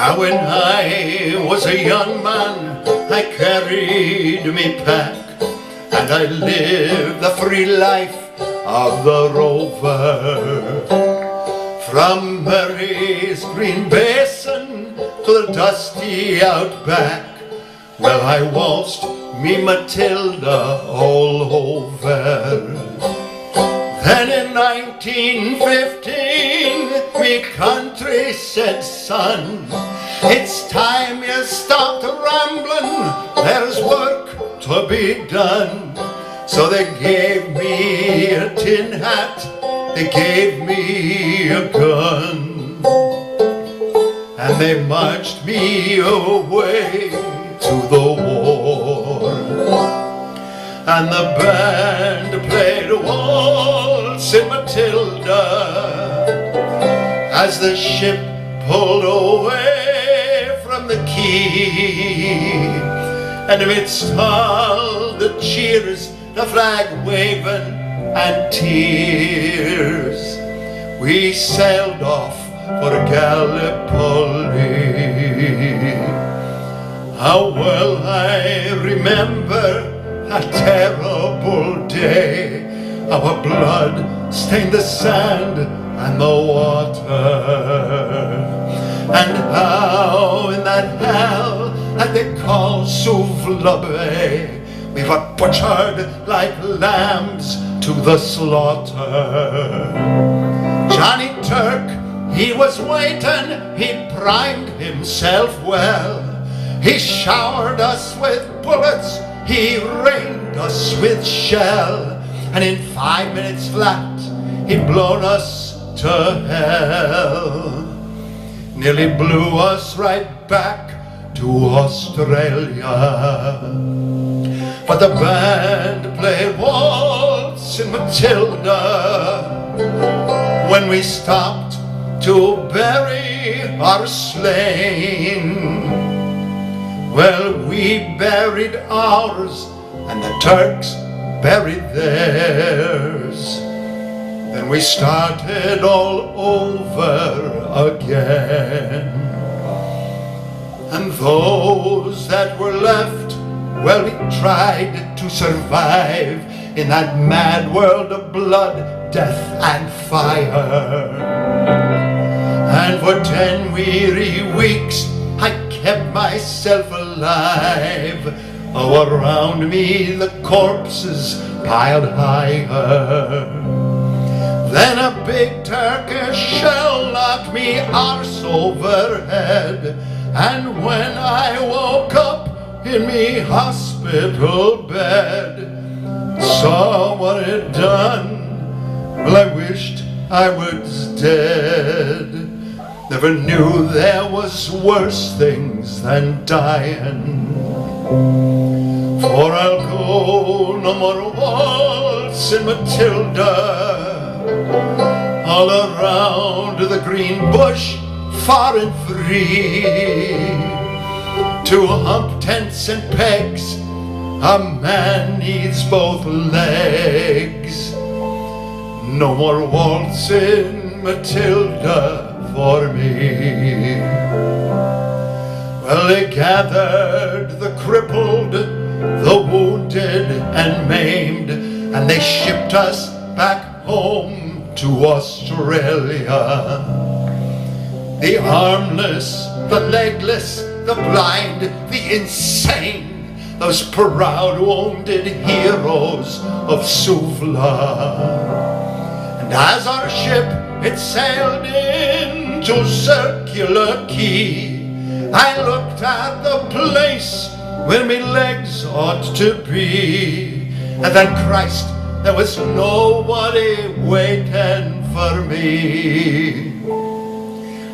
Now when I was a young man, I carried me pack, and I lived the free life of the rover. From Mary's green basin to the dusty outback, well, I waltzed me Matilda all over. Then in 1915, me country said, son, it's time you stopped rambling, there's work to be done. So they gave me a tin hat, they gave me a gun, and they marched me away to the war. And the band played Waltzing Matilda as the ship pulled away from the quay. And amidst all the cheers, the flag waving and tears, we sailed off for Gallipoli. How well I remember a terrible day. Our blood stained the sand and the water, and how in that hell that they call Suvla Bay we were butchered like lambs to the slaughter. Johnny Turk, he was waiting, he primed himself well. He showered us with bullets, he rained us with shell, and in 5 minutes flat, he'd blown us to hell. Nearly blew us right back to Australia. But the band played Waltzing Matilda when we stopped to bury our slain. Well, we buried ours, and the Turks buried theirs. Then we started all over again. And those that were left, well, we tried to survive in that mad world of blood, death, and fire. And for 10 weary weeks, I kept myself alive. Oh, around me the corpses piled higher. Then a big Turkish shell knocked me arse overhead, and when I woke up in me hospital bed, saw what it done, well, I wished I was dead. Never knew there was worse things than dying. For I'll go no more waltzing Matilda all around the green bush, far and free. To hump tents and pegs, a man needs both legs. No more waltzing Matilda for me. Well, they gathered the crippled, the wounded and maimed, and they shipped us back home to Australia. The armless, the legless, the blind, the insane, those proud wounded heroes of Suvla. And as our ship it sailed into Circular Quay, I looked at the place where me legs ought to be, and then Christ, there was nobody waiting for me.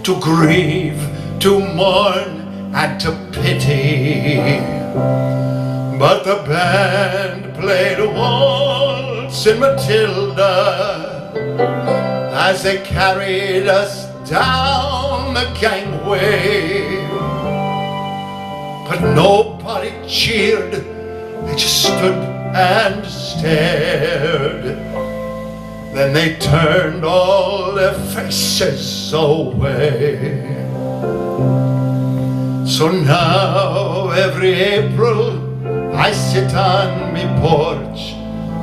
To grieve, to mourn, and to pity. But the band played Waltzing Matilda as they carried us down the gangway. But nobody cheered, they just stood and stared. Then they turned all their faces away. So now every April I sit on me porch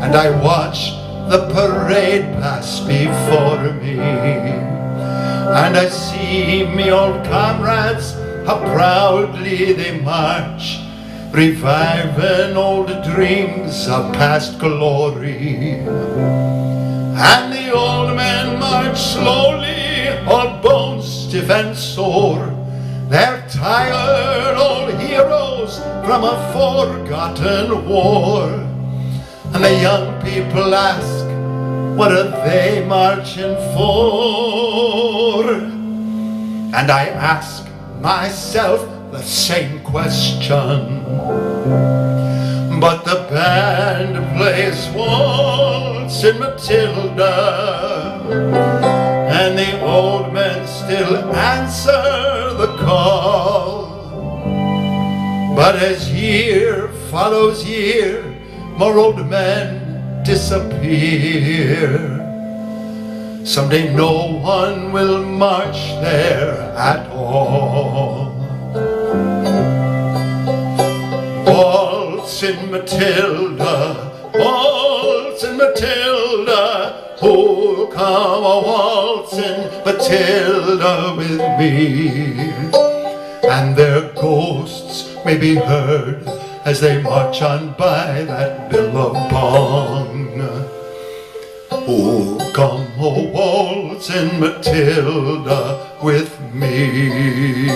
and I watch the parade pass before me, and I see me old comrades how proudly they march, reviving old dreams of past glory. And the old men march slowly, all bones stiff and sore. They're tired old heroes from a forgotten war. And the young people ask, what are they marching for? And I ask myself the same question. But the band plays Waltzing Matilda, and the old men still answer the call. But as year follows year, more old men disappear. Someday no one will march there at all. Waltzing Matilda, waltzing Matilda, oh come a waltzing Matilda with me. And their ghosts may be heard as they march on by that billabong. Oh, come, oh, waltzing Matilda with me.